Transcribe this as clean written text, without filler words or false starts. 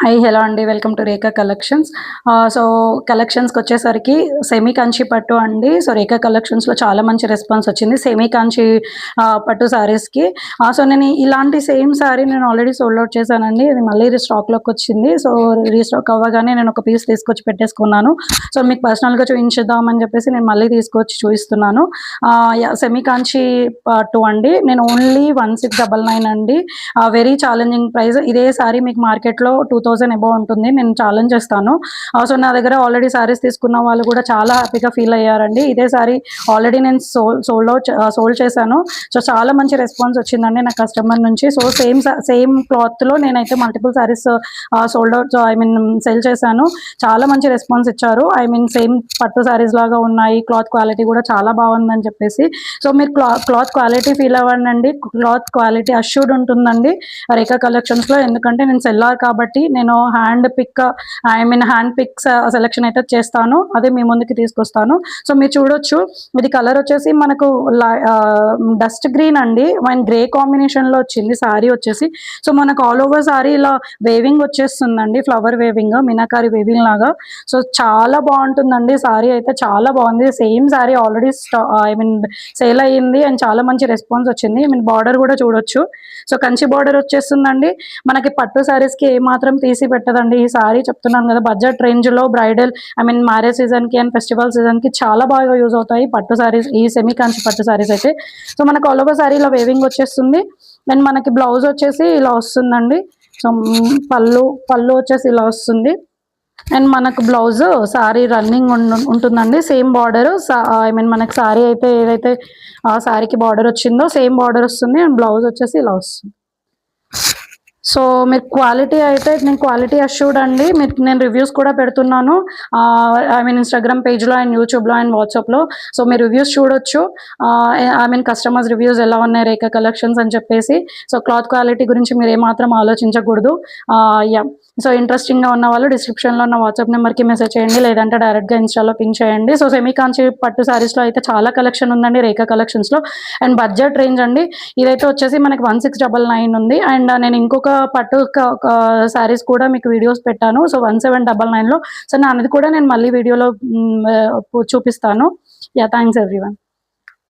Hello అండి. Welcome to Rekha collections. So, కలెక్షన్స్‌కి వచ్చేసరికి సెమీ కంచి పట్టు అండి. సో, రేఖా కలెక్షన్స్‌లో చాలా మంచి రెస్పాన్స్ వచ్చింది. సెమీ కంచి పట్టు సారీస్‌కి. సో, నేను ఇలాంటి సేమ్ సారీ నేను ఆల్రెడీ సోల్డ్ ఔట్ చేశానండి. ఇది మళ్ళీ రీస్టాక్‌లోకి వచ్చింది. సో, రీస్టాక్ అవ్వగానే నేను ఒక పీస్ తీసుకొచ్చి పెట్టేసుకున్నాను. సో, మీకు పర్సనల్‌గా చూయించుదామని చెప్పేసి నేను మళ్ళీ తీసుకొచ్చి చూపిస్తున్నాను. సెమీ కాంచి పట్టు అండి. నేను ఓన్లీ 1699 అండి. Very challenging price. ఇదే సారీ మీకు మార్కెట్‌లో 2000 అబోవ్ ఉంటుంది. నేను ఛాలెంజ్ చేస్తాను. సో, నా దగ్గర ఆల్రెడీ సారీస్ తీసుకున్న వాళ్ళు కూడా చాలా హ్యాపీగా ఫీల్ అయ్యారండి. ఇదే సారీ ఆల్రెడీ నేను సోల్డ్ చేశాను. సో, చాలా మంచి రెస్పాన్స్ వచ్చిందండి నా కస్టమర్ నుంచి. సో, సేమ్ క్లాత్‌లో నేనైతే మల్టిపుల్ సారీస్ సేల్ చేశాను. చాలా మంచి రెస్పాన్స్ ఇచ్చారు. సేమ్ పట్టు సారీస్ లాగా ఉన్నాయి. క్లాత్ క్వాలిటీ కూడా చాలా బాగుందని చెప్పేసి. సో, మీరు క్లాత్ క్వాలిటీ ఫీల్ అవ్వండి. క్లాత్ క్వాలిటీ అష్యూర్డ్ ఉంటుందండి రేఖా కలెక్షన్స్‌లో. ఎందుకంటే నేను సెల్లార్ కాబట్టి నేను హ్యాండ్ పిక్ సెలెక్షన్ అయితే చేస్తాను. అదే మీ ముందుకి తీసుకొస్తాను. సో, మీరు చూడొచ్చు. ఇది కలర్ వచ్చేసి మనకు డస్ట్ గ్రీన్ అండి. గ్రే కాంబినేషన్‌లో వచ్చింది సారీ వచ్చేసి. సో, మనకు ఆల్ ఓవర్ సారీ ఇలా వేవింగ్ వచ్చేస్తుందండి. ఫ్లవర్ వేవింగ్, మీనాకారి వేవింగ్ లాగా. సో, చాలా బాగుంటుందండి. సారీ అయితే చాలా బాగుంది. సేమ్ సారీ ఆల్రెడీ సేల్ అయ్యింది అండ్ చాలా మంచి రెస్పాన్స్ వచ్చింది. బార్డర్ కూడా చూడొచ్చు. సో, కంచి బార్డర్ వచ్చేస్తుందండి. మనకి పట్టు సారీస్‌కి ఏమాత్రం తీసి పెట్టదండి ఈ సారీ. చెప్తున్నాను కదా, బడ్జెట్ రేంజ్‌లో బ్రైడల్ మ్యారేజ్ సీజన్‌కి అండ్ ఫెస్టివల్ సీజన్‌కి చాలా బాగా యూజ్ అవుతాయి పట్టు సారీస్, ఈ సెమీ కంచి పట్టు సారీస్ అయితే. సో, మనకు ఆల్ ఓవర్ సారీ ఇలా వేవింగ్ వచ్చేస్తుంది. అండ్ మనకి బ్లౌజ్ వచ్చేసి ఇలా వస్తుందండి. సో, పళ్ళు వచ్చేసి ఇలా వస్తుంది. అండ్ మనకు బ్లౌజ్ సారీ రన్నింగ్ ఉంటుందండి. సేమ్ బార్డర్ మనకి సారీ అయితే ఏదైతే ఆ సారీకి బార్డర్ వచ్చిందో సేమ్ బార్డర్ వస్తుంది. అండ్ బ్లౌజ్ వచ్చేసి ఇలా వస్తుంది. సో, మీరు క్వాలిటీ అయితే నేను క్వాలిటీ అష్యూర్డ్ అండి. నేను రివ్యూస్ కూడా పెడుతున్నాను. ఇన్‌స్టాగ్రామ్ పేజ్‌లో అండ్ యూట్యూబ్‌లో అండ్ వాట్సాప్‌లో. సో, మీరు రివ్యూస్ చూడొచ్చు. కస్టమర్స్ రివ్యూస్ ఎలా ఉన్నాయి రేఖా కలెక్షన్స్ అని చెప్పేసి. సో, క్లాత్ క్వాలిటీ గురించి మీరు ఏమాత్రం ఆలోచించకూడదు. సో, ఇంట్రెస్టింగ్‌గా ఉన్న వాళ్ళు డిస్క్రిప్షన్‌లో ఉన్న వాట్సాప్ నెంబర్‌కి మెసేజ్ చేయండి. లేదంటే డైరెక్ట్‌గా ఇన్‌స్టాలో పింక్ చేయండి. సో, సెమీ కాంచి పట్టు సారీస్‌లో అయితే చాలా కలెక్షన్ ఉందండి రేఖా కలెక్షన్స్‌లో. అండ్ బడ్జెట్ రేంజ్ అండి. ఇదైతే వచ్చేసి మనకి 1699 ఉంది. అండ్ నేను ఇంకొక పట్టు సారీస్ కూడా మీకు వీడియోస్ పెట్టాను. సో, 1799లో. సో, అది కూడా నేను మళ్ళీ వీడియోలో చూపిస్తాను. Thanks everyone.